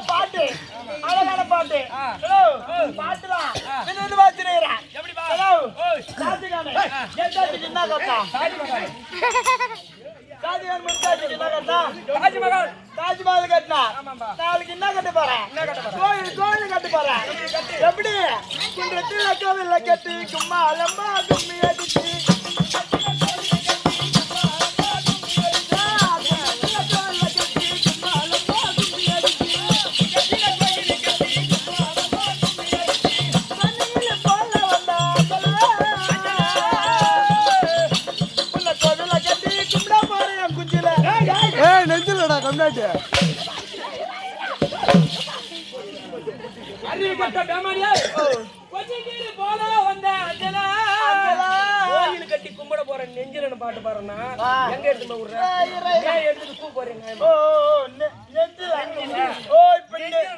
பாட்டு அழகான பாட்டு பாட்டுலாம் தாஜ்மஹால் கட்டினா நாளைக்கு என்ன கட்ட போறேன் கோயில் கட்ட போறேன் எப்படி குன்றத்தில் கோவில்ல கட்டி சும்மா அலம்பா கும்மி அடிச்சு நெஞ்சிலடா கம்னாட்டி அறிவுபட்ட பேமாரியா கொஞ்சம் போல வந்த அஞ்சலா கோயில் கட்டி கும்பிட போறேன் நெஞ்சிலன்னு பாட்டு பாருன்னா எங்க எடுத்து விடுறேன் எடுத்து கூ போறீங்க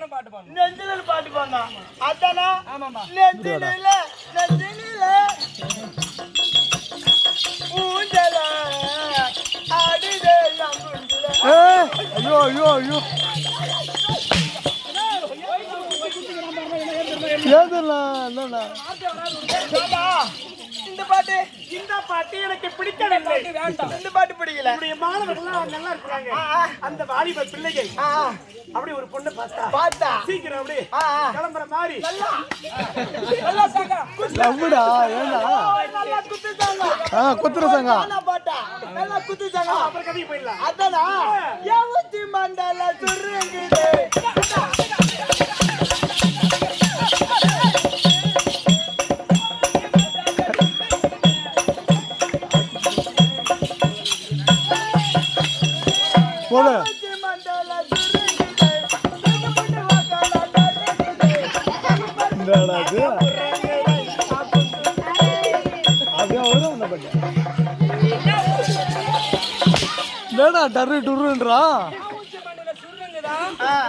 பாட்டு பாருங்க நெஞ்சில பாட்டு பாருங்க அதானா ஆமாம்பா நெஞ்சில ஊஞ்சல ஆடுதே ஐயோ ஐயோ ஐயோ ஏதெல்லாம் இந்த பாட்டு எனக்கு பிடிக்கவில்லை இந்த பாட்டு பிடிக்கல மாணவர்கள் நல்லா இருக்காங்க அந்த வாலிப பிள்ளைகள் அப்படி ஒரு பொண்ணு பார்த்தா சீக்கிரம் அப்படி கிளம்புற மாதிரி நல்லா சாங்க லவ்டா ஏண்டா நல்லா குத்துதாங்க குத்துற சங்க பாட்டா நல்லா குத்துதாங்க அப்புறம் கதைக்கு போயிடலாம் அதானா ஏவத்தி மண்டல சுருங்குதே போடு என்னடா டர்ரு டுருன்றா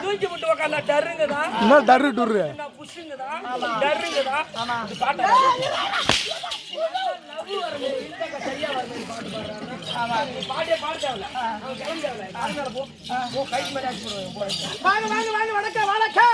தூக்கி போட்டு உக்காந்தா டருங்கதா என்ன டர்ரு டுரு புஷ்ஷுங்கதா டருங்கதா பாட்டா சரியா வரணும் பாட்டு பாடுறாங்க பாட்டே பாட தேவையில்ல அவன் கிளம்ப தேவையில்ல போ கைட் மாதிரி ஆச்சு போடுவாங்க வாங்க வணக்கம்